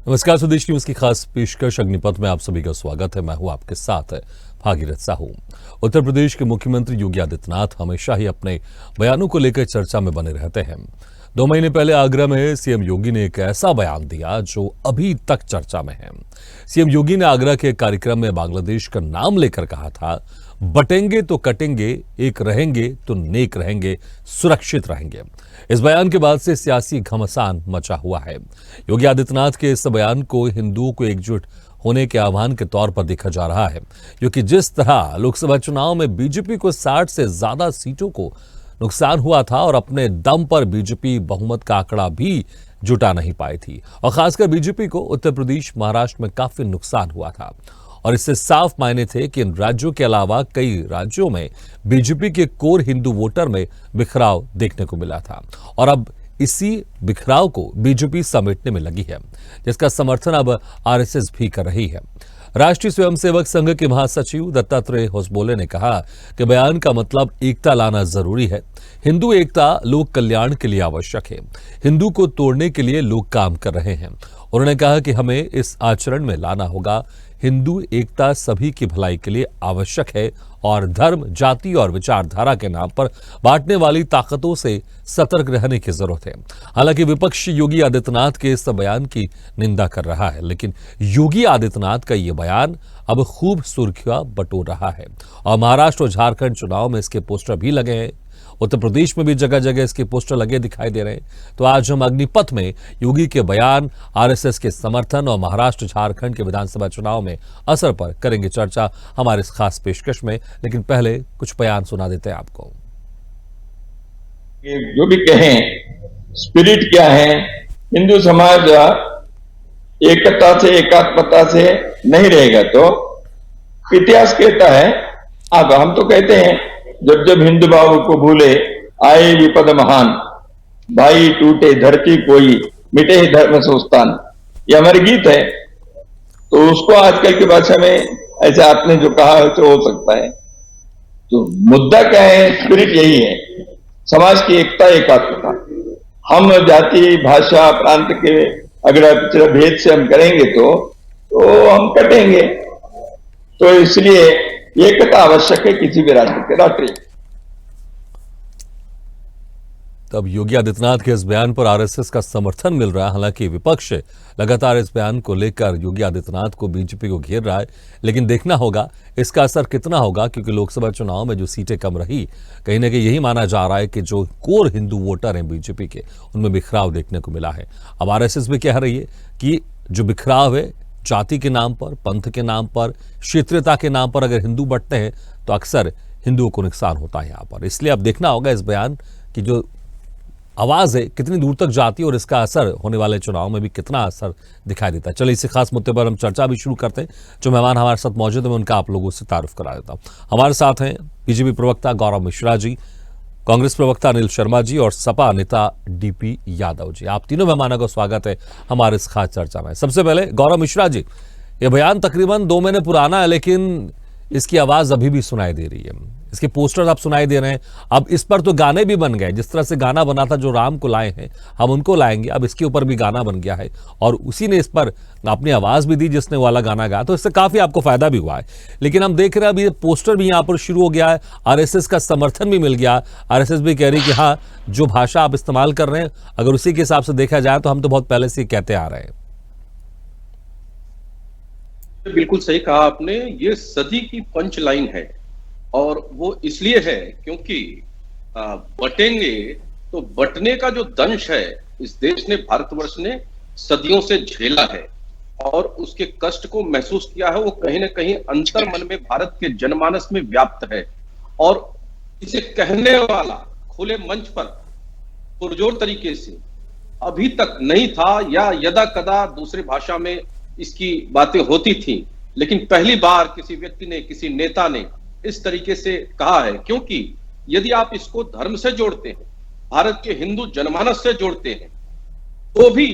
नमस्कार, स्वदेश न्यूज की खास पेशकश अग्निपथ में आप सभी का स्वागत है। मैं हूं आपके साथ भागीरथ साहू। उत्तर प्रदेश के मुख्यमंत्री योगी आदित्यनाथ हमेशा ही अपने बयानों को लेकर चर्चा में बने रहते हैं। 2 महीने पहले आगरा में सीएम योगी ने एक ऐसा बयान दिया जो अभी तक चर्चा में है। सीएम योगी ने आगरा के कार्यक्रम में बांग्लादेश का नाम लेकर कहा था, बटेंगे तो कटेंगे, एक रहेंगे तो नेक रहेंगे, सुरक्षित रहेंगे। इस बयान के बाद से सियासी घमासान मचा हुआ है। योगी आदित्यनाथ के इस बयान को हिंदुओं को एकजुट होने के आह्वान के तौर पर देखा जा रहा है, क्योंकि जिस तरह लोकसभा चुनाव में बीजेपी को 60 से ज्यादा सीटों को नुकसान हुआ था और अपने दम पर बीजेपी बहुमत का आंकड़ा भी जुटा नहीं पाई थी, और खासकर बीजेपी को उत्तर प्रदेश, महाराष्ट्र में काफी नुकसान हुआ था, और इससे साफ मायने थे कि इन राज्यों के अलावा कई राज्यों में बीजेपी के कोर हिंदू वोटर में बिखराव देखने को मिला था, और अब इसी बिखराव को बीजेपी समेटने में लगी है, जिसका समर्थन अब आरएसएस भी कर रही है। राष्ट्रीय स्वयंसेवक संघ के महासचिव दत्तात्रेय होसबोले ने कहा कि बयान का मतलब एकता लाना जरूरी है। हिंदू एकता लोक कल्याण के लिए आवश्यक है। हिंदू को तोड़ने के लिए लोग काम कर रहे हैं। उन्होंने कहा कि हमें इस आचरण में लाना होगा। हिंदू एकता सभी की भलाई के लिए आवश्यक है और धर्म, जाति और विचारधारा के नाम पर बांटने वाली ताकतों से सतर्क रहने की जरूरत है। हालांकि विपक्ष योगी आदित्यनाथ के इस बयान की निंदा कर रहा है, लेकिन योगी आदित्यनाथ का यह बयान अब खूब सुर्खियां बटोर रहा है, और महाराष्ट्र और झारखंड चुनाव में इसके पोस्टर भी लगे हैं। उत्तर प्रदेश में भी जगह जगह इसके पोस्टर लगे दिखाई दे रहे हैं। तो आज हम अग्निपथ में योगी के बयान, आरएसएस के समर्थन और महाराष्ट्र, झारखंड के विधानसभा चुनाव में असर पर करेंगे चर्चा हमारे इस खास पेशकश में। लेकिन पहले कुछ बयान सुना देते हैं आपको। जो भी कहें, स्पिरिट क्या है, हिंदू समाज एकता से, एकात्मता से नहीं रहेगा तो इतिहास कहता है। अब हम तो कहते हैं, जब जब हिंदू भाव को भूले आए विपद महान, भाई टूटे धरती कोई, मिटे धर्म संस्थान, ये हमारे गीत है। तो उसको आजकल की भाषा में ऐसे आपने जो कहा है तो हो सकता है। तो मुद्दा क्या है? स्पिरिट यही है, समाज की एकता, एकात्मता। हम जाति, भाषा, प्रांत के अगर भेद से हम करेंगे तो हम कटेंगे। तो इसलिए एकता आवश्यक है किसी भी राज्य के राष्ट्रीय। तब योगी आदित्यनाथ के इस बयान पर आरएसएस का समर्थन मिल रहा है। हालांकि विपक्ष लगातार इस बयान को लेकर योगी आदित्यनाथ को, बीजेपी को घेर रहा है, लेकिन देखना होगा इसका असर कितना होगा, क्योंकि लोकसभा चुनाव में जो सीटें कम रही, कहीं ना कहीं यही माना जा रहा है कि जो कोर हिंदू वोटर हैं बीजेपी के, उनमें बिखराव देखने को मिला है। अब आरएसएस भी कह रही है कि जो बिखराव है, जाति के नाम पर, पंथ के नाम पर, क्षेत्रीयता के नाम पर अगर हिंदू बंटते हैं तो अक्सर हिंदुओं को नुकसान होता है यहाँ पर। इसलिए अब देखना होगा इस बयान की जो आवाज है कितनी दूर तक जाती है और इसका असर होने वाले चुनाव में भी कितना असर दिखाई देता है। चलिए, इसी खास मुद्दे पर हम चर्चा भी शुरू करते हैं। जो मेहमान हमारे साथ मौजूद है, मैं उनका आप लोगों से तारुफ करा देता हूँ। हमारे साथ हैं बीजेपी प्रवक्ता गौरव मिश्रा जी, कांग्रेस प्रवक्ता अनिल शर्मा जी और सपा नेता डीपी यादव जी। आप तीनों मेहमानों का स्वागत है हमारे इस खास चर्चा में। सबसे पहले गौरव मिश्रा जी, यह बयान तकरीबन 2 महीने पुराना है, लेकिन इसकी आवाज अभी भी सुनाई दे रही है, इसके पोस्टर अब सुनाई दे रहे हैं। अब इस पर तो गाने भी बन गए, जिस तरह से गाना बना था जो राम को लाए हैं, हम उनको लाएंगे। अब इसके ऊपर भी गाना बन गया है और उसी ने इस पर अपनी आवाज भी दी जिसने वाला गाना गाया, तो इससे काफी आपको फायदा भी हुआ है। लेकिन हम देख रहे हैं अब ये पोस्टर भी यहाँ पर शुरू हो गया है, आरएसएस का समर्थन भी मिल गया। आरएसएस भी कह रही कि हाँ, जो भाषा आप इस्तेमाल कर रहे हैं, अगर उसी के हिसाब से देखा जाए तो हम तो बहुत पहले से कहते आ रहे हैं। बिल्कुल सही कहा आपने, ये सदी की पंच लाइन है, और वो इसलिए है क्योंकि बटेंगे तो बटने का जो दंश है इस देश ने, भारतवर्ष ने सदियों से झेला है और उसके कष्ट को महसूस किया है। वो कहीं ना कहीं अंतर मन में भारत के जनमानस में व्याप्त है, और इसे कहने वाला खुले मंच पर पुरजोर तरीके से अभी तक नहीं था, या यदा कदा दूसरी भाषा में इसकी बातें होती थी, लेकिन पहली बार किसी व्यक्ति ने, किसी नेता ने इस तरीके से कहा है। क्योंकि यदि आप इसको धर्म से जोड़ते हैं, भारत के हिंदू जनमानस से जोड़ते हैं, तो भी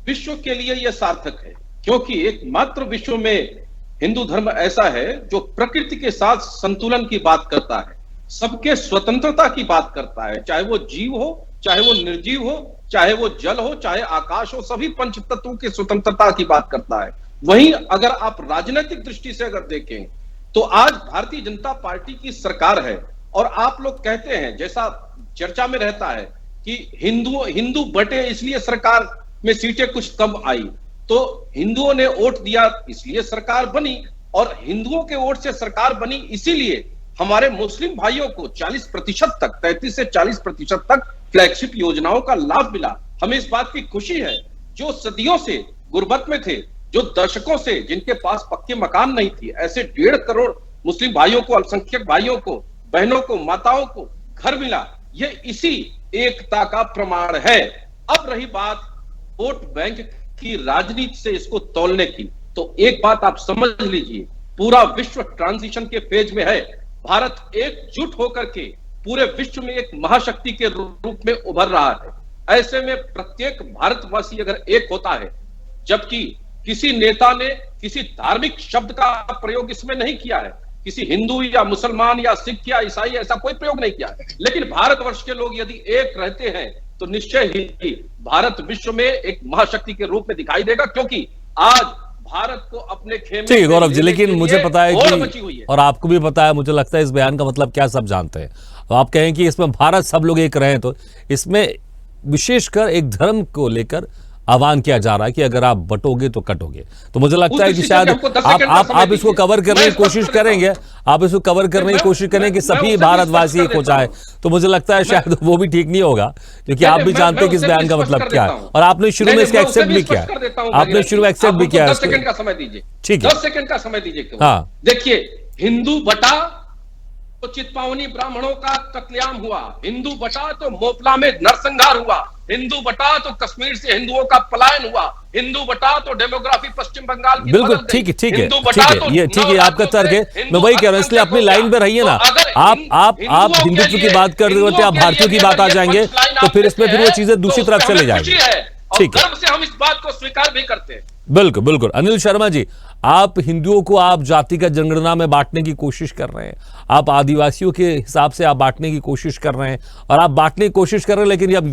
विश्व के लिए यह सार्थक है, क्योंकि एकमात्र विश्व में हिंदू धर्म ऐसा है जो प्रकृति के साथ संतुलन की बात करता है, सबके स्वतंत्रता की बात करता है, चाहे वो जीव हो, चाहे वो निर्जीव हो, चाहे वो जल हो चाहे आकाश हो, सभी पंच तत्वों की स्वतंत्रता की बात करता है। वहीं अगर आप राजनीतिक दृष्टि से अगर देखें तो आज भारतीय जनता पार्टी की सरकार है और आप लोग कहते हैं, जैसा चर्चा में रहता है कि हिंदू बटे इसलिए सरकार में सीटें कुछ कम आई, तो हिंदुओं ने वोट दिया इसलिए सरकार बनी, और हिंदुओं के वोट से सरकार बनी इसीलिए हमारे मुस्लिम भाइयों को 40% तक, 33 से 40% तक फ्लैगशिप योजनाओं का लाभ मिला। हमें इस बात की खुशी है, जो सदियों से गुर्बत में थे, जो दशकों से जिनके पास पक्के मकान नहीं थी, ऐसे 1.5 करोड़ मुस्लिम भाइयों को, अल्पसंख्यक भाइयों को, बहनों को, माताओं को घर मिला। ये इसी एकता का प्रमाण है। अब रही बात वोट बैंक की राजनीति से इसको तौलने की, तो एक बात आप समझ लीजिए, पूरा विश्व ट्रांजिशन के फेज में है। भारत एकजुट होकर के पूरे विश्व में एक महाशक्ति के रूप में उभर रहा है। ऐसे में प्रत्येक भारतवासी अगर एक होता है, जबकि किसी नेता ने किसी धार्मिक शब्द का प्रयोग इसमें नहीं किया है, किसी हिंदू या मुसलमान या सिख या ईसाई ऐसा कोई प्रयोग नहीं किया है, लेकिन भारतवर्ष के लोग यदि एक रहते हैं तो निश्चय ही भारत विश्व में एक महाशक्ति के रूप में दिखाई देगा, क्योंकि आज भारत को अपने खेमे ठीक है गौरव जी, लेकिन मुझे पता है बची हुई कि है। और आपको भी पता है, मुझे लगता है इस बयान का मतलब क्या सब जानते हैं। तो आप कहें कि इसमें भारत सब लोग एक रहे, तो इसमें विशेषकर एक धर्म को लेकर आह्वान किया जा रहा है कि अगर आप बटोगे तो कटोगे। तो मुझे लगता है कि शायद आप इसको कवर करने की कोशिश करेंगे, आप इसको कवर करने की कोशिश करें कि सभी भारतवासी को चाहे, तो मुझे लगता है शायद वो भी ठीक नहीं होगा, क्योंकि आप भी जानते हैं कि इस बयान का मतलब क्या है, और आपने शुरू में इसका एक्सेप्ट भी किया, आपने शुरू में एक्सेप्ट भी किया। 10 सेकंड का समय दीजिए, ठीक है, 10 सेकंड का समय दीजिए। हाँ, देखिए, हिंदू बटा तो चितपावनी ब्राह्मणों का कत्लेआम हुआ, हिंदू बटा तो मोपला में नरसंहार हुआ, हिंदू बटा तो कश्मीर से हिंदुओं का पलायन हुआ, हिंदू बटा तो डेमोग्राफी पश्चिम बंगाल की बिल्कुल ठीक है, ठीक है, ये ठीक है, आपका तर्क है, मैं वही कह रहा हूं, इसलिए अपनी लाइन पे रहिए ना। आप हिंदुत्व की बात कर रहे होते, आप भारतीयों की बात आ जाएंगे, तो फिर इसमें फिर वो चीजें दूसरी तरफ चले जाएंगी। ठीक है, गर्व से हम इस बात को स्वीकार भी करते हैं। बिल्कुल बिल्कुल। अनिल शर्मा जी, आप हिंदुओं को आप जातिगत जनगणना में बांटने की कोशिश कर रहे हैं, आप आदिवासियों के हिसाब से आप बांटने की कोशिश कर रहे हैं, और आप बांटने की कोशिश कर रहे हैं, लेकिन अब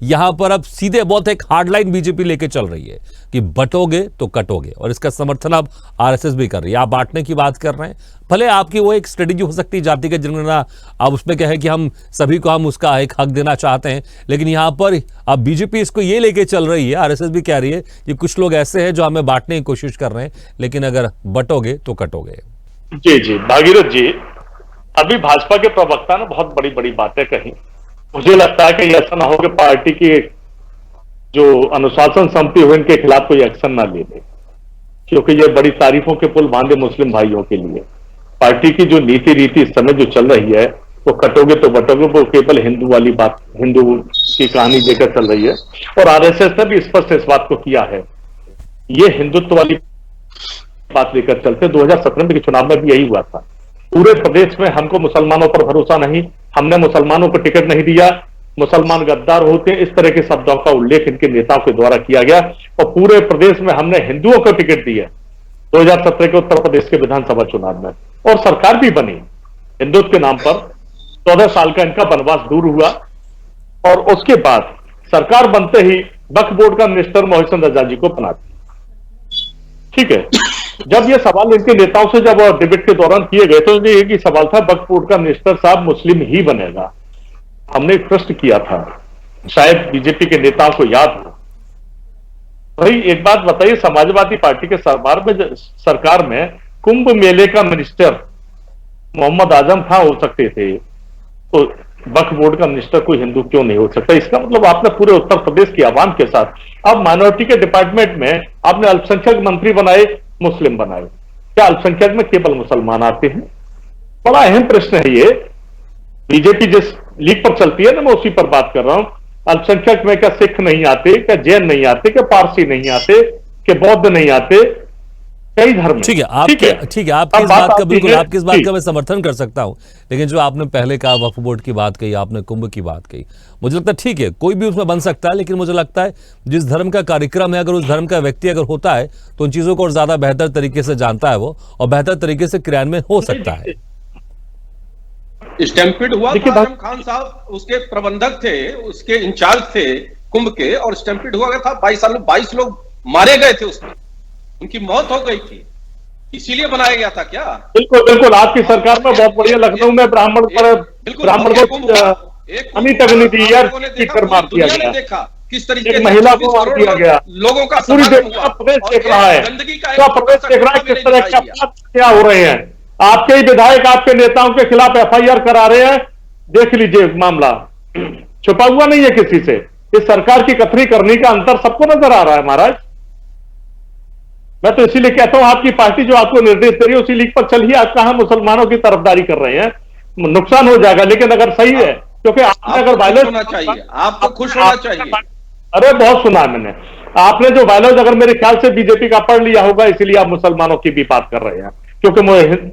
यहां पर अब सीधे बहुत एक हार्डलाइन बीजेपी लेके चल रही है कि बटोगे तो कटोगे, और इसका समर्थन अब आरएसएस भी कर रही है। आप बांटने की बात कर रहे हैं, भले आपकी वो एक स्ट्रेटेजी हो सकती है जातिगत जनगणना, आप उसमें कहें कि हम सभी को हम उसका एक हक देना चाहते हैं, लेकिन यहां पर अब बीजेपी इसको ये लेके चल रही है, आरएसएस भी कह रही है कि कुछ लोग ऐसे हैं जो हमें बांटने की कोशिश कर रहे हैं, लेकिन अगर बटोगे तो कटोगे। जी भागीरथ जी, अभी भाजपा के प्रवक्ता ने बहुत बड़ी बड़ी बातें कही। मुझे लगता है कि ऐसा ना हो कि पार्टी की जो अनुशासन समिति हो इनके खिलाफ कोई एक्शन ना ले ले, क्योंकि ये बड़ी तारीफों के पुल बांधे मुस्लिम भाइयों के लिए। पार्टी की जो नीति रीति इस समय जो चल रही है, वो कटोगे तो बटोगे, वो केवल हिंदू वाली बात, हिंदू की कहानी लेकर चल रही है, और आरएसएस ने भी स्पष्ट इस बात को किया है। ये हिंदुत्व वाली बात लेकर चलते। 2017 के चुनाव में भी यही हुआ था। पूरे प्रदेश में हमको मुसलमानों पर भरोसा नहीं, हमने मुसलमानों को टिकट नहीं दिया, मुसलमान गद्दार होते, इस तरह के शब्दों का उल्लेख इनके नेताओं के द्वारा किया गया, और पूरे प्रदेश में हमने हिंदुओं को टिकट दिया 2017 के उत्तर प्रदेश के विधानसभा चुनाव में, और सरकार भी बनी हिंदुत्व के नाम पर। 14 साल का इनका वनवास दूर हुआ, और उसके बाद सरकार बनते ही वक्फ बोर्ड का मिनिस्टर मोहसिन रजा जी को बना दिया। ठीक है, जब ये सवाल इनके नेताओं से जब डिबेट के दौरान किए गए, तो एक ही सवाल था, वक्फ बोर्ड का मिनिस्टर साहब मुस्लिम ही बनेगा। हमने एक प्रश्न किया था, शायद बीजेपी के नेताओं को याद हो। भाई एक बात बताइए, समाजवादी पार्टी के सरकार में कुंभ मेले का मिनिस्टर मोहम्मद आजम खां हो सकते थे, तो वक्फ बोर्ड का मिनिस्टर कोई हिंदू क्यों नहीं हो सकता? इसका मतलब आपने पूरे उत्तर प्रदेश की आवाम के साथ, अब माइनॉरिटी के डिपार्टमेंट में आपने अल्पसंख्यक मंत्री बनाए, मुस्लिम बनाए, क्या अल्पसंख्यक में केवल मुसलमान आते हैं? बड़ा अहम प्रश्न है ये। बीजेपी जिस लीग पर चलती है ना, मैं उसी पर बात कर रहा हूं। अल्पसंख्यक में क्या सिख नहीं आते, क्या जैन नहीं आते, क्या पारसी नहीं आते, क्या बौद्ध नहीं आते, कई धर्म। ठीक है, आपकी इस बात का बिल्कुल, आपकी इस बात का मैं समर्थन कर सकता हूं, लेकिन जो आपने पहले कहा वक्फ बोर्ड की बात कही, आपने कुंभ की बात कही, मुझे लगता है ठीक है, कोई भी उसमें बन सकता है, लेकिन मुझे लगता है जिस धर्म का कार्यक्रम है, अगर उस धर्म का व्यक्ति अगर होता है तो उन चीजों को और ज्यादा बेहतर तरीके से जानता है वो, और बेहतर तरीके से क्रियान्वयन हो सकता है। स्टैम्पिड हुआ था, आजम खान साहब उसके प्रबंधक थे, उसके इंचार्ज थे, कुंभ के, और स्टैम्पीड हुआ था, 22 लोग मारे गए थे उसमें, उनकी मौत हो गई थी, इसीलिए बनाया गया था क्या? बिल्कुल बिल्कुल, आपकी सरकार में बहुत बढ़िया, लखनऊ में ब्राह्मण को अमित अग्निथि यार कर मार दिया गया, देखा किस तरीके एक महिला को मार दिया गया, लोगों का पूरी प्रदेश देख रहा है, पूरा प्रदेश देख रहा है किस तरह के अपराध क्या हो रहे हैं। आपके ही विधायक आपके नेताओं के खिलाफ FIR करा रहे हैं, देख लीजिए मामला, छुपा हुआ नहीं है किसी से। इस सरकार की कथनी करने का अंतर सबको नजर आ रहा है महाराज। मैं तो इसीलिए कहता हूं आपकी पार्टी जो आपको निर्देश दे रही है उसी लीग पर चलिए। आप कहां मुसलमानों की तरफदारी कर रहे हैं, नुकसान हो जाएगा, लेकिन अगर सही है, क्योंकि आपने अगर वायलेंस होना चाहिए, आपको खुश होना चाहिए। अरे बहुत सुना है मैंने, आपने जो वायलेंस अगर मेरे ख्याल से बीजेपी का पढ़ लिया होगा, इसलिए आप मुसलमानों की भी बात कर रहे हैं, क्योंकि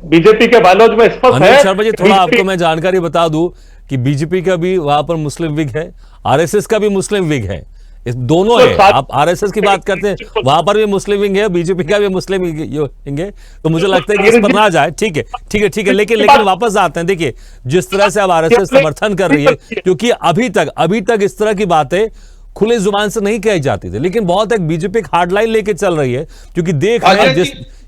बीजेपी के वायलेंस में स्पष्ट है। शर्मा जी, थोड़ा आपको मैं जानकारी बता दूं कि बीजेपी का भी वहां पर मुस्लिम विंग है, RSS का भी मुस्लिम विंग है, इस दोनों है। आप RSS की बात करते हैं, वहां पर भी मुस्लिम विंग है, बीजेपी का भी मुस्लिम विंग है, तो मुझे लगता है कि इस पर ना जाए। ठीक है ठीक है ठीक है, लेकिन वापस आते हैं। देखिए जिस तरह से अब RSS समर्थन कर रही है, क्योंकि अभी तक इस तरह की बातें खुले जुबान से नहीं कही जाती थी, लेकिन बहुत एक बीजेपी हार्डलाइन लेके चल रही है, क्योंकि देख रहे हैं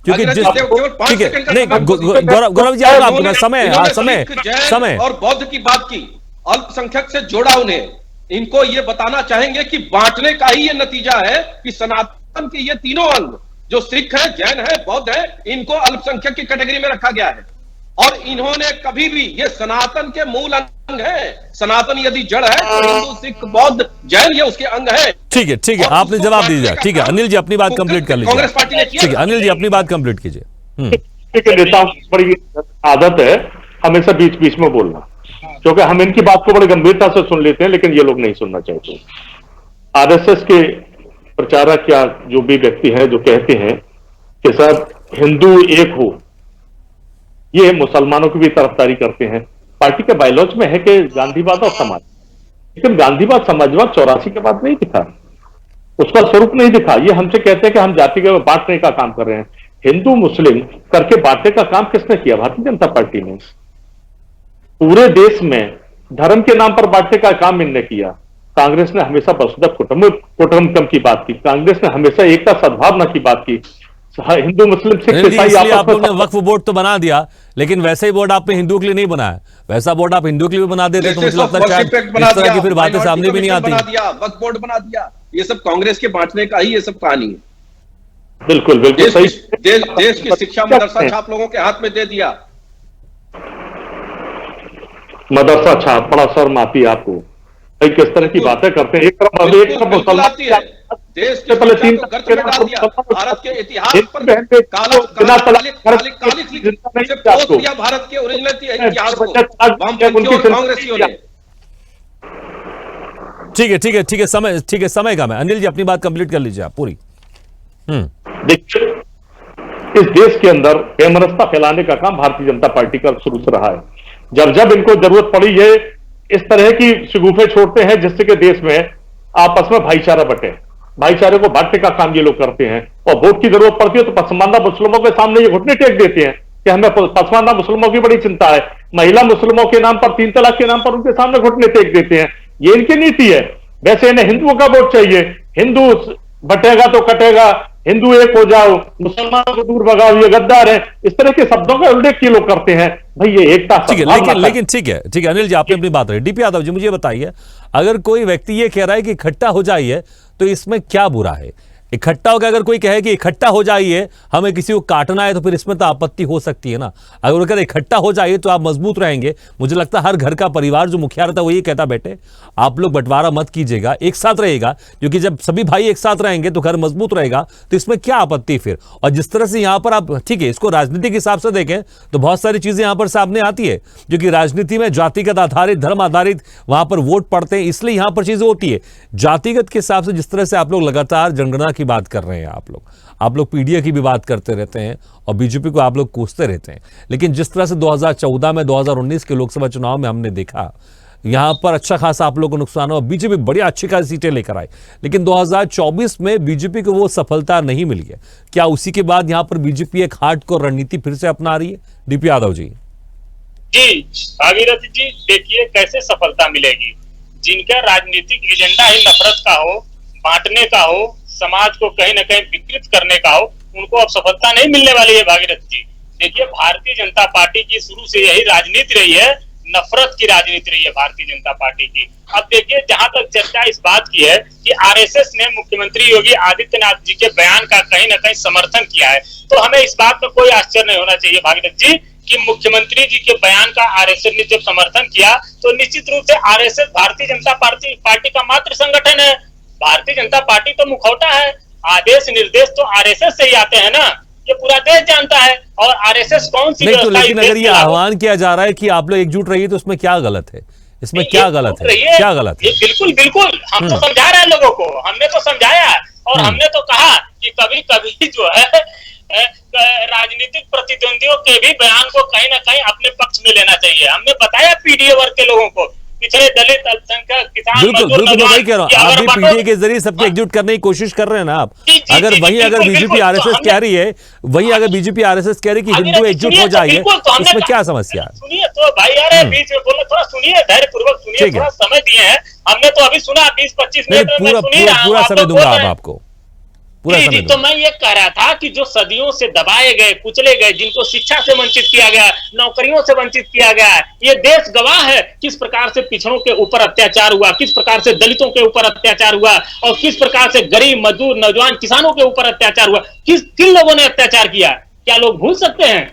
ठीक है, नहीं गौरव जी आपको समय और बौद्ध की बात की, अल्पसंख्यक से जोड़ा उन्हें, इनको ये बताना चाहेंगे कि बांटने का ही ये नतीजा है कि सनातन के ये तीनों अंग, जो सिख है, जैन है, बौद्ध है, इनको अल्पसंख्यक की कैटेगरी में रखा गया है, और इन्होंने कभी भी, ये सनातन के मूल अंग है, सनातन यदि जड़ है तो हिंदू, सिख, बौद्ध, जैन ये उसके अंग है। ठीक है आपने जवाब दीजिए। ठीक है अनिल जी अपनी बात कंप्लीट कर लीजिए, कांग्रेस पार्टी ने किया। ठीक है अनिल जी अपनी बात कंप्लीट कीजिए। नेताओं की बड़ी आदत है हमेशा बीच बीच में बोलना, क्योंकि हम इनकी बात को बड़ी गंभीरता से सुन लेते हैं, लेकिन ये लोग नहीं सुनना चाहते। RSS के प्रचारक या जो भी व्यक्ति हैं जो कहते हैं कि सब हिंदू एक हो, ये मुसलमानों की भी तरफदारी करते हैं। पार्टी के बायलॉज में है कि गांधीवाद और समाज, लेकिन गांधीवाद समाजवाद 84 के बाद नहीं दिखा, उसका स्वरूप नहीं दिखा। ये हमसे कहते हैं कि हम जाति के बांटने का काम कर रहे हैं। हिंदू मुस्लिम करके बांटने का काम किसने किया? भारतीय जनता पार्टी ने। पूरे देश में धर्म के नाम पर बांटने का काम इनने किया। कांग्रेस ने हमेशा वसुधैव कुटुंबकम की बात की, कांग्रेस ने हमेशा एकता सद्भावना की बात की। हिंदू मुस्लिम सिख ईसाई आप लोगों ने वक्फ बोर्ड तो बना दिया, लेकिन वैसे ही बोर्ड आपने हिंदुओं के लिए नहीं बनाया, वैसा बोर्ड आप हिंदुओं के लिए भी बना देते तो मुझे लगता है शायद इस तरह की फिर बातें सामने भी नहीं आती। वक्फ बोर्ड बना दिया, ये सब कांग्रेस के बांटने का ही ये सब कहानी है। बिल्कुल बिल्कुल सही। देश की शिक्षा मदरसा छाप लोगों के हाथ में दे दिया। मदरसा छाप, बड़ा शर्म आती है आपको, किस तरह की बातें करते हैं। एक तरफ मुसलमान देश के पहले 3 गर्त में डाल दिया, भारत के इतिहास पर भारत के ओरिजिनल इतिहास को वामपंथियों और कांग्रेसियों ने। ठीक है समय का मैं अनिल जी अपनी बात कंप्लीट कर लीजिए आप पूरी। देखिए इस देश के अंदर बेमनस्ता फैलाने का काम भारतीय जनता पार्टी का शुरू से रहा है। जब इनको जरूरत पड़ी है इस तरह की शगुफे छोड़ते हैं जिससे कि देश में आपस में भाईचारा बटे, भाईचारे को बांटने का काम ये लोग करते हैं। और वोट की जरूरत पड़ती है तो पसमानदा मुस्लिमों के सामने ये घुटने टेक देते हैं कि हमें पसमानदा मुस्लिमों की बड़ी चिंता है। महिला मुस्लिमों के नाम पर 3 तलाक के नाम पर उनके सामने घुटने टेक देते हैं। ये इनकी नीति है। वैसे इन्हें हिंदुओं का वोट चाहिए, हिंदू बटेगा तो कटेगा, हिंदू एक हो जाओ, मुसलमानों को दूर भगाओ, ये गद्दार है, इस तरह के शब्दों का उल्लेख ये लोग करते हैं। भाई ये एकता ठीक है, लेकिन ठीक है अनिल जी आपने अपनी बात रही। डीपी यादव जी मुझे बताइए, अगर कोई व्यक्ति ये कह रहा है कि इकट्ठा हो जाइए तो इसमें क्या बुरा है? इकट्ठा होकर अगर कोई कहे कि इकट्ठा हो जाइए, हमें किसी को काटना है, तो फिर इसमें तो आपत्ति हो सकती है ना। अगर इकट्ठा हो जाइए तो आप मजबूत रहेंगे। मुझे लगता है हर घर का परिवार जो मुखिया रहता है वो ये कहता बेटे आप लोग बंटवारा मत कीजिएगा, एक साथ रहेगा, क्योंकि जब सभी भाई एक साथ रहेंगे तो घर मजबूत रहेगा। तो इसमें क्या आपत्ति फिर? और जिस तरह से यहां पर आप ठीक है इसको राजनीति के हिसाब से देखें तो बहुत सारी चीजें यहां पर सामने आती है, क्योंकि राजनीति में जातिगत आधारित, धर्म आधारित वहां पर वोट पड़ते हैं, इसलिए यहां पर चीजें होती है। जातिगत के हिसाब से जिस तरह से आप लोग लगातार जनगणना की बात कर रहे हैं, आप लोग पीडीए की भी बात करते रहते हैं और बीजेपी को आप लोग कोसते रहते हैं, लेकिन जिस तरह से 2014 में 2019 के लोकसभा चुनाव में हमने देखा यहां पर अच्छा खासा आप लोगों को नुकसान हुआ, बीजेपी बड़ी अच्छी खासी सीटें लेकर आई, लेकिन 2024 में बीजेपी को वो सफलता नहीं मिली है। क्या उसी के बाद यहां पर बीजेपी एक हार्डकोर रणनीति फिर से अपना रही है? डीपी यादव जी। जी भागीरथी जी, देखिए कैसे सफलता मिलेगी जिनका राजनीतिक एजेंडा ही नफरत का हो, बांटने का हो, समाज को कहीं ना कहीं विकृत करने का हो, उनको अब सफलता नहीं मिलने वाली है भागीरथ जी। देखिए, भारतीय जनता पार्टी की शुरू से यही राजनीति रही है, नफरत की राजनीति रही है भारतीय जनता पार्टी की। अब देखिए, जहां तक चर्चा इस बात की है कि आरएसएस ने मुख्यमंत्री योगी आदित्यनाथ जी के बयान का कहीं ना कहीं समर्थन किया है, तो हमें इस बात में कोई आश्चर्य नहीं होना चाहिए भागीरथ जी कि मुख्यमंत्री जी के बयान का आरएसएस ने जब समर्थन किया तो निश्चित रूप से आरएसएस भारतीय जनता पार्टी का मात्र संगठन है। भारतीय जनता पार्टी तो मुखौटा है, आदेश निर्देश तो आरएसएस से ही आते हैं ना, ये पूरा देश जानता है। और आरएसएस कौन सी नहीं तो, लेकिन अगर ये आह्वान किया जा रहा है कि आप लोग एकजुट रहिए, तो उसमें क्या गलत है? इसमें क्या गलत है? क्या गलत है? बिल्कुल बिल्कुल, हम तो समझा रहे हैं लोगों को, हमने तो समझाया और हमने तो कहा कि कभी कभी जो है राजनीतिक प्रतिद्वंदियों के भी बयान को कहीं ना कहीं अपने पक्ष में लेना चाहिए। हमने बताया पीडीए वर्ग के लोगों को, पिछड़े दलित, अल्पसंख्यक, किसान, बिल्कुल बिल्कुल, मैं वही कह रहा हूँ, आप भी पीडीए के जरिए सबको एकजुट करने की कोशिश कर रहे हैं ना आप। अगर वही अगर बीजेपी आरएसएस कह रही है, वही अगर बीजेपी आरएसएस कह रही है कि हिंदू एकजुट हो जाइए, इसमें क्या समस्या है? सुनिए तो भाई, यार बीच में बोलो, थोड़ा सुनिए, धैर्य पूर्वक सुनिए, थोड़ा समय दिए हैं हमने, तो अभी सुना 20-25 मिनट में पूरा समय दूंगा आपको, पूरा समय। तो मैं ये कह रहा था कि जो सदियों से दबाए गए, कुचले गए, जिनको शिक्षा से वंचित किया गया, नौकरियों से वंचित किया गया, ये देश गवाह है किस प्रकार से पिछड़ों के ऊपर अत्याचार हुआ, किस प्रकार से दलितों के ऊपर अत्याचार हुआ और किस प्रकार से गरीब, मजदूर, नौजवान, किसानों के ऊपर अत्याचार हुआ। किन लोगों ने अत्याचार किया, क्या लोग भूल सकते हैं?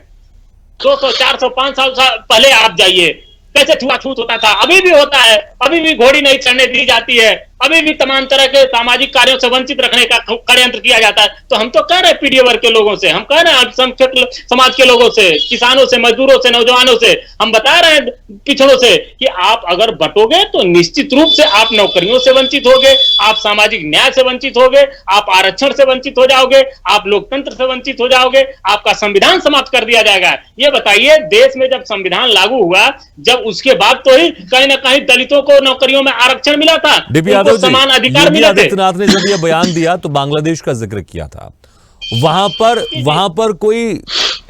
200, 400, 500 साल पहले आप जाइए, कैसे छुआछूत होता था, अभी भी होता है, अभी भी घोड़ी नहीं चढ़ने दी जाती है, अभी भी तमाम तरह के सामाजिक कार्यों से वंचित रखने का षड्यंत्र किया जाता है। तो हम तो कह रहे हैं पीडीए वर्ग के लोगों से, हम कह रहे हैं अल्पसंख्यक समाज के लोगों से, किसानों से, मजदूरों से, नौजवानों से, हम बता रहे हैं पिछड़ों से कि आप अगर बटोगे तो निश्चित रूप से आप नौकरियों से वंचित होगे, आप सामाजिक न्याय से वंचित होगे, आप आरक्षण से वंचित हो जाओगे, आप लोकतंत्र से वंचित हो जाओगे, आपका संविधान समाप्त कर दिया जाएगा। ये बताइए, देश में जब संविधान लागू हुआ, जब उसके बाद तो ही कहीं ना कहीं दलितों को नौकरियों में आरक्षण मिला था, समान अधिकार मिले थे। आदित्यनाथ ने जब यह बयान दिया तो बांग्लादेश का जिक्र किया था। वहां पर कोई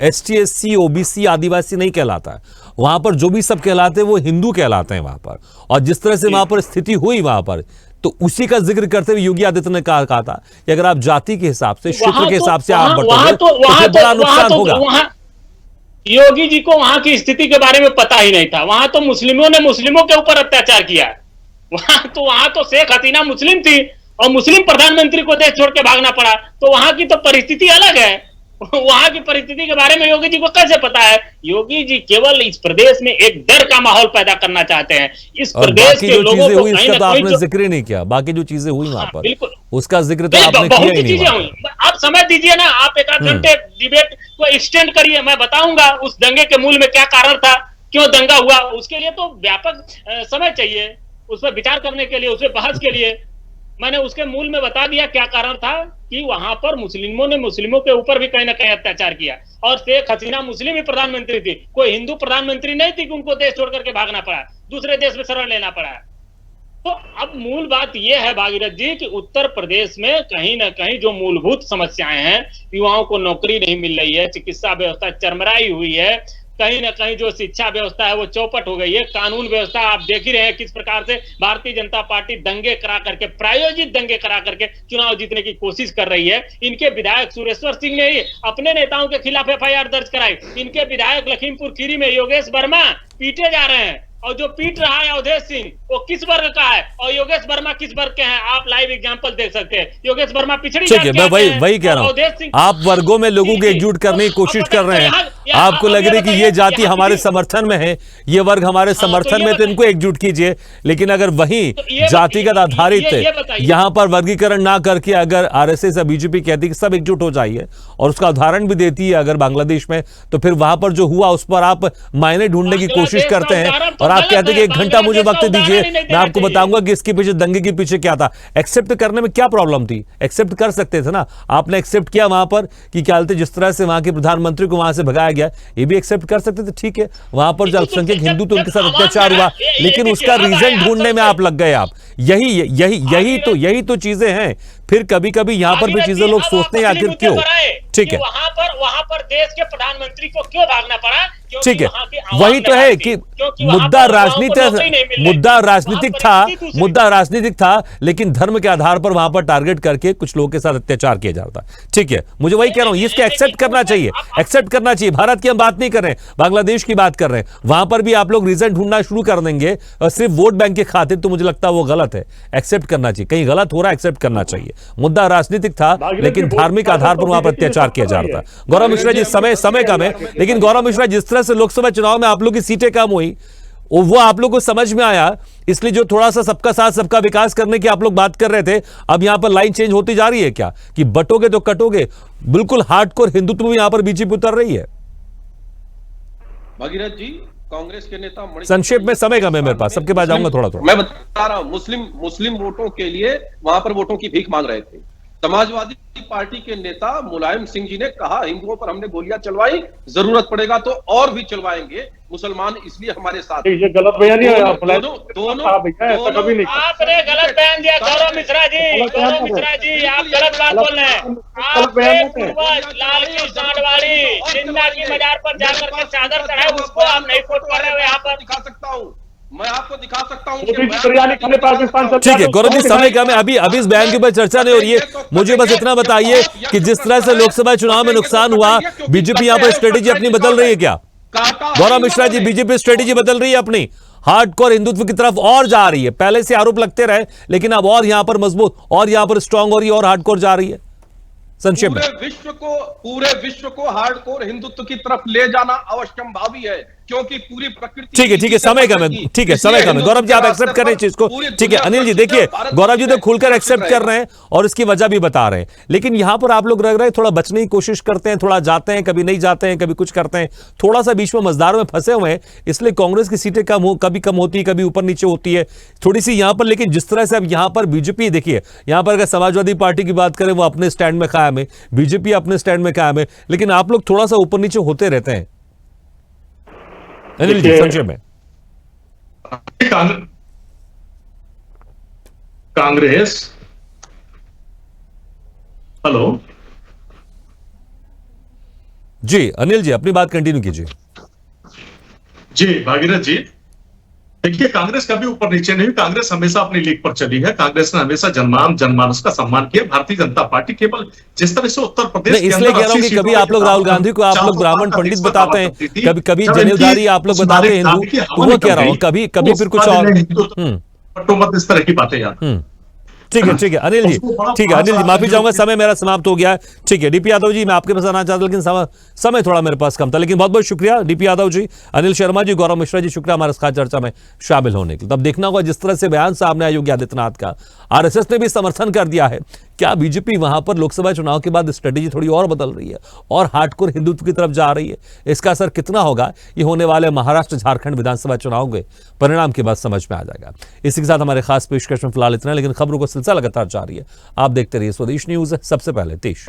एसटी, एससी, ओबीसी, आदिवासी नहीं कहलाता है। वहां पर जो भी सब कहलाते हैं वो हिंदू कहलाते हैं वहां पर। और जिस तरह से वहां पर स्थिति हुई वहां पर, तो उसी का जिक्र करते हुए योगी आदित्यनाथ ने कहा था कि अगर आप जाति के हिसाब से, क्षेत्र के हिसाब से आप बटोगे तो फिर बड़ा नुकसान होगा। योगी जी को वहां की स्थिति के बारे में पता ही नहीं था। वहां तो मुस्लिमों ने मुस्लिमों के ऊपर अत्याचार किया। वहां तो शेख हसीना मुस्लिम थी और मुस्लिम प्रधानमंत्री को देश छोड़ के भागना पड़ा। तो वहां की तो परिस्थिति अलग है। वहां की परिस्थिति के बारे में योगी जी को कैसे पता है? योगी जी केवल इस प्रदेश में एक डर का माहौल पैदा करना चाहते हैं। इस प्रदेश के लोगों को कहीं ना कहीं आपने जिक्र नहीं किया, बाकी जो चीजें हुई वहां पर, बिल्कुल उसका जिक्र तो आपने किया ही नहीं। आप समय दीजिए ना, आप एक आध घंटे डिबेट को एक्सटेंड करिए, मैं बताऊंगा उस दंगे के मूल में क्या कारण था, क्यों दंगा हुआ। उसके लिए तो व्यापक समय चाहिए, उस पर विचार करने के लिए, उस पर बहस के लिए। मैंने उसके मूल में बता दिया क्या कारण था कि वहां पर मुस्लिमों ने मुस्लिमों के ऊपर भी कहीं ना कहीं अत्याचार किया। और शेख हसीना मुस्लिम ही प्रधानमंत्री थी, कोई हिंदू प्रधानमंत्री नहीं थी कि उनको देश छोड़ करके भागना पड़ा, दूसरे देश में शरण लेना पड़ा। तो अब मूल बात यह है भागीरथ जी कि उत्तर प्रदेश में कहीं ना कहीं जो मूलभूत समस्याएं हैं, युवाओं को नौकरी नहीं मिल रही है, चिकित्सा व्यवस्था चरमराई हुई है, कहीं ना कहीं जो शिक्षा व्यवस्था है वो चौपट हो गई है, कानून व्यवस्था आप देख ही रहे हैं किस प्रकार से भारतीय जनता पार्टी दंगे करा करके, प्रायोजित दंगे करा करके चुनाव जीतने की कोशिश कर रही है। इनके विधायक सुरेश्वर सिंह ने ही अपने नेताओं के खिलाफ एफआईआर दर्ज कराई। इनके विधायक लखीमपुर खीरी में योगेश वर्मा पीटे जा रहे हैं, और जो पीट रहा है अवधेश सिंह वो किस वर्ग का है और योगेश वर्मा किस वर्ग के हैं, आप लाइव एग्जांपल देख सकते हैं। योगेश वर्मा पिछड़ी जात के, मैं वही कह रहा हूं, आप वर्गों में लोगों को एकजुट करने की कोशिश कर रहे हैं। आपको लग रही है कि ये जाति हमारे समर्थन में है, ये वर्ग हमारे समर्थन में, तो इनको एकजुट कीजिए। लेकिन अगर वही जातिगत आधारित यहां पर वर्गीकरण ना करके अगर आरएसएस या बीजेपी कहती कि सब एकजुट हो जाइए, और उसका उदाहरण भी देती है अगर बांग्लादेश में, तो फिर वहां पर जो हुआ उस पर आप मायने ढूंढने की कोशिश करते हैं और आप कहते हैं कि 1 घंटा मुझे वक्त दीजिए, मैं आपको बताऊंगा कि इसके पीछे, दंगे के पीछे क्या था। एक्सेप्ट करने में क्या प्रॉब्लम थी? एक्सेप्ट कर सकते थे ना, आपने एक्सेप्ट किया वहां पर कि क्या बोलते, जिस तरह से वहां के प्रधानमंत्री को वहां से भगाया गया, ये भी एक्सेप्ट कर सकते थे। ठीक है, वहां पर जो अल्पसंख्यक हिंदू तो उनके साथ अत्याचार हुआ, लेकिन उसका रीजन ढूंढने में आप लग गए। आप यही तो चीजें हैं। फिर कभी कभी यहाँ पर भी चीजें लोग सोचते हैं आखिर क्यों। ठीक है, वहां पर देश के प्रधानमंत्री को क्यों भागना पड़ा? ठीक है, वही तो है कि मुद्दा राजनीतिक था, लेकिन धर्म के आधार पर वहां पर टारगेट करके कुछ लोगों के साथ अत्याचार किया जाता है। ठीक है, मुझे वही कह रहा हूं, इसको एक्सेप्ट करना चाहिए, भारत की हम बात नहीं कर रहे हैं, बांग्लादेश की बात कर रहे हैं। वहां पर भी आप लोग रीजन ढूंढना शुरू कर देंगे और सिर्फ वोट बैंक के खातिर, तो मुझे लगता है वो गलत है। एक्सेप्ट करना चाहिए, कहीं गलत हो रहा है एक्सेप्ट करना चाहिए। मुद्दा राजनीतिक था, लेकिन धार्मिक आधार पर वहां पर अत्याचार किया जा रहा था। गौरव मिश्रा जी, समय कम है, लेकिन गौरव मिश्रा, जिस तरह से लोकसभा चुनाव में आप लोग की सीटें कम हुई, वो आप लोग को समझ में आया, इसलिए जो थोड़ा सा सबका साथ सबका विकास करने की आप लोग बात कर रहे थे, अब यहां पर लाइन चेंज होती जा रही है क्या कि बटोगे तो कटोगे? बिल्कुल हार्डकोर हिंदुत्व में यहां पर बीजेपी उतर रही है। भागीरथ जी, कांग्रेस के नेता संक्षेप में, समय कम है मेरे पास, सबके पास जाऊंगा थोड़ा। मैं बता रहा हूं, मुस्लिम वोटों के लिए वहां पर वोटों की भीख मांग रहे थे। समाजवादी पार्टी के नेता मुलायम सिंह जी ने कहा, हिंदुओं पर हमने गोलियां चलवाई, जरूरत पड़ेगा तो और भी चलवाएंगे, मुसलमान इसलिए हमारे साथ। ये गलत बयान है, आपने गलत बयान दिया गौरव मिश्रा जी, आप गलत बात बोल रहे हैं। आपने पूर्वज लाल की सांडवाड़ी जिंदा की मजार पर जाकर के चादर चढ़ाए, उसको आप नहीं कोट कर रहे हो। यहाँ पर दिखा सकता हूँ, मैं आपको दिखा सकता हूँ। बिरयानी खाने पाकिस्तान से। ठीक है गौरव जी, समय कम है, अभी इस बयान के ऊपर चर्चा नहीं हो रही है। मुझे बस इतना बताइए कि जिस तरह से लोकसभा चुनाव में नुकसान हुआ, बीजेपी यहां पर स्ट्रेटेजी अपनी बदल रही है क्या? गौरव मिश्रा जी, बीजेपी स्ट्रेटेजी बदल रही है अपनी, हार्डकोर हिंदुत्व की तरफ और जा रही है। पहले से आरोप लगते रहे, लेकिन अब और यहां पर मजबूत और यहां पर स्ट्रांग हो रही है और हार्डकोर जा रही है। संक्षेप में, पूरे विश्व को हार्डकोर हिंदुत्व की तरफ ले जाना अवश्यंभावी है, क्योंकि पूरी प्रकृति। ठीक है, समय कम है, ठीक है, समय कम है। गौरव जी, आप एक्सेप्ट कर रहे हैं चीज को, ठीक है। अनिल जी, देखिए, गौरव जी तो खुलकर एक्सेप्ट कर रहे हैं और इसकी वजह भी बता रहे हैं, लेकिन यहां पर आप लोग रह रहे हैं, थोड़ा बचने की कोशिश करते हैं, थोड़ा जाते हैं, कभी नहीं जाते हैं, कभी कुछ करते हैं, थोड़ा सा बीच में मजदारों में फंसे हुए हैं। इसलिए कांग्रेस की सीटें कभी कम होती है, कभी ऊपर नीचे होती है थोड़ी सी यहां पर। लेकिन जिस तरह से अब यहां पर बीजेपी, देखिए यहां पर अगर समाजवादी पार्टी की बात करें, वो अपने स्टैंड में कायम है, बीजेपी अपने स्टैंड में कायम है, लेकिन आप लोग थोड़ा सा ऊपर नीचे होते रहते हैं। अनिल जी, संक्षेप में। कांग्रेस, हेलो जी, अनिल जी अपनी बात कंटिन्यू कीजिए। जी भागीरथ जी, देखिए कांग्रेस कभी ऊपर नीचे नहीं, कांग्रेस हमेशा अपनी लीग पर चली है। कांग्रेस ने हमेशा जनमानस का सम्मान किया। भारतीय जनता पार्टी केवल जिस तरह से उत्तर प्रदेश, इसलिए कह रहा हूं कि कभी आप लोग राहुल गांधी को आप लोग ब्राह्मण पंडित बताते हैं, कभी जनेऊधारी आप लोग बताते हैं हिंदू, वो कह रहा हूं कभी फिर कुछ और। मत इस तरह की बातें याद। ठीक है अनिल जी, ठीक है अनिल जी, माफी चाहूंगा, समय मेरा समाप्त हो गया है। ठीक है डीपी यादव जी, मैं आपके पास आना चाहता, लेकिन समय थोड़ा मेरे पास कम था, लेकिन बहुत बहुत शुक्रिया डीपी यादव जी, अनिल शर्मा जी, गौरव मिश्रा जी, शुक्रिया हमारे खास चर्चा में शामिल होने के लिए। तब देखना होगा जिस तरह से बयान सामने आया योगी आदित्यनाथ का, आरएसएस ने भी समर्थन कर दिया है। क्या बीजेपी वहां पर लोकसभा चुनाव के बाद स्ट्रेटेजी थोड़ी और बदल रही है और हार्डकोर हिंदुत्व की तरफ जा रही है? इसका असर कितना होगा, ये होने वाले महाराष्ट्र झारखंड विधानसभा चुनाव के परिणाम के बाद समझ में आ जाएगा। इसी के साथ हमारे खास पेशकश में फिलहाल इतना, लेकिन खबरों का सिलसिला लगातार जारी है। आप देखते रहिए स्वदेश न्यूज, सबसे पहले देश।